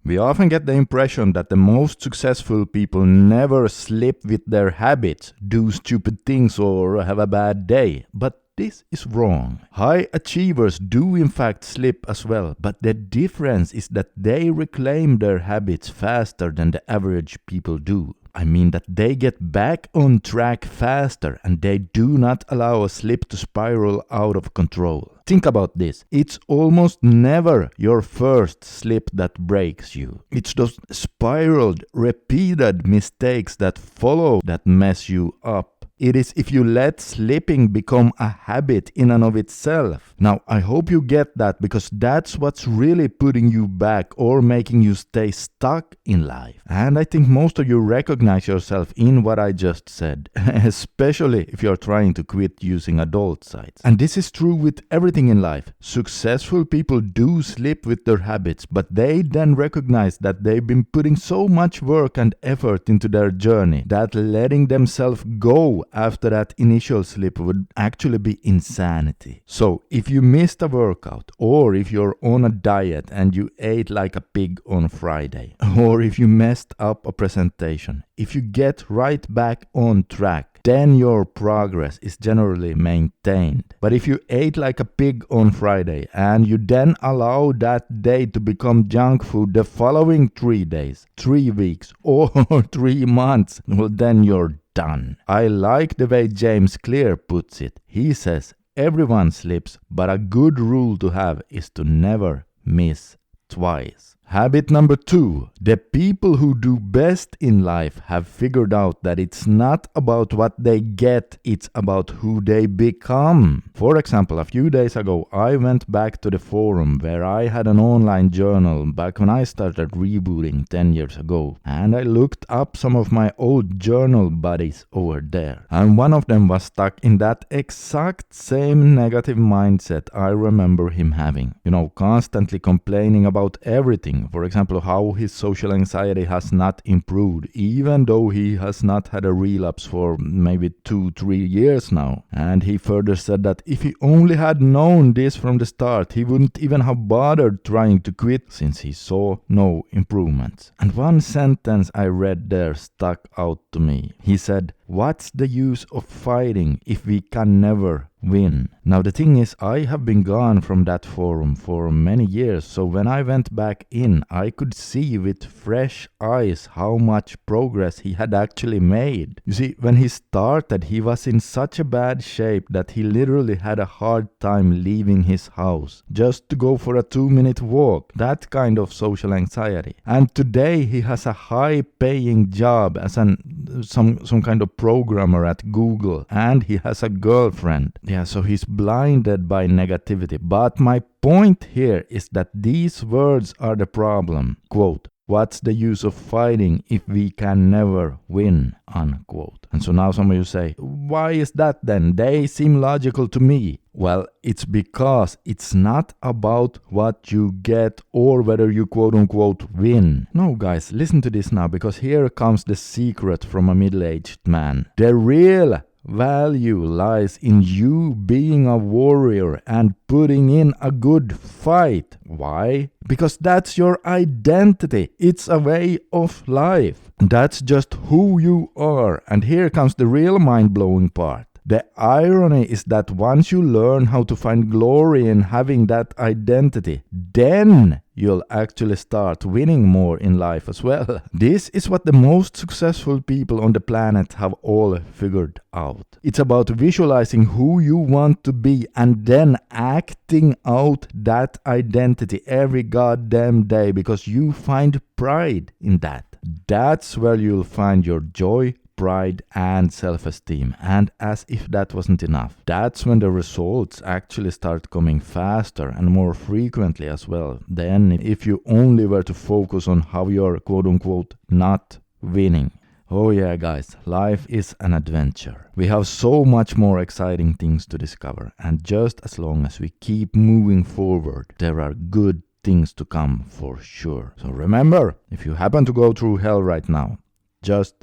We often get the impression that the most successful people never slip with their habits, do stupid things or have a bad day, but this is wrong. High achievers do in fact slip as well, but the difference is that they reclaim their habits faster than the average people do. I mean that they get back on track faster and they do not allow a slip to spiral out of control. Think about this. It's almost never your first slip that breaks you. It's those spiraled, repeated mistakes that follow that mess you up. It is if you let slipping become a habit in and of itself. Now, I hope you get that because that's what's really putting you back or making you stay stuck in life. And I think most of you recognize yourself in what I just said, especially if you're trying to quit using adult sites. And this is true with everything in life. Successful people do slip with their habits, but they then recognize that they've been putting so much work and effort into their journey that letting themselves go after that initial slip would actually be insanity. So if you missed a workout, or if you're on a diet and you ate like a pig on Friday, or if you messed up a presentation, if you get right back on track, then your progress is generally maintained. But if you ate like a pig on Friday and you then allow that day to become junk food the following 3 days, 3 weeks, or 3 months, well then you're done. I like the way James Clear puts it. He says, everyone slips, but a good rule to have is to never miss twice. Habit number 2. The people who do best in life have figured out that it's not about what they get, it's about who they become. For example, a few days ago, I went back to the forum where I had an online journal back when I started rebooting 10 years ago. And I looked up some of my old journal buddies over there. And one of them was stuck in that exact same negative mindset I remember him having. Constantly complaining about everything. For example, how his social anxiety has not improved, even though he has not had a relapse for maybe 2-3 years now. And he further said that if he only had known this from the start, he wouldn't even have bothered trying to quit since he saw no improvements. And one sentence I read there stuck out to me. He said, "What's the use of fighting if we can never win?" Now the thing is, I have been gone from that forum for many years, so when I went back in, I could see with fresh eyes how much progress he had actually made. You see, when he started, he was in such a bad shape that he literally had a hard time leaving his house just to go for a 2-minute walk. That kind of social anxiety. And today he has a high-paying job as some kind of programmer at Google, and he has a girlfriend. Yeah, so he's blinded by negativity. But my point here is that these words are the problem. Quote, "What's the use of fighting if we can never win?" Unquote. And so now some of you say, why is that then? They seem logical to me. Well, it's because it's not about what you get or whether you quote unquote win. No, guys, listen to this now, because here comes the secret from a middle-aged man. The real value lies in you being a warrior and putting in a good fight. Why? Because that's your identity. It's a way of life. That's just who you are. And here comes the real mind-blowing part. The irony is that once you learn how to find glory in having that identity, then you'll actually start winning more in life as well. This is what the most successful people on the planet have all figured out. It's about visualizing who you want to be and then acting out that identity every goddamn day because you find pride in that. That's where you'll find your joy, pride and self-esteem. And as if that wasn't enough, that's when the results actually start coming faster and more frequently as well than if you only were to focus on how you're quote-unquote not winning. Oh yeah, guys, life is an adventure. We have so much more exciting things to discover, and just as long as we keep moving forward, there are good things to come for sure. So remember, if you happen to go through hell right now, just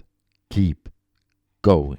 keep going.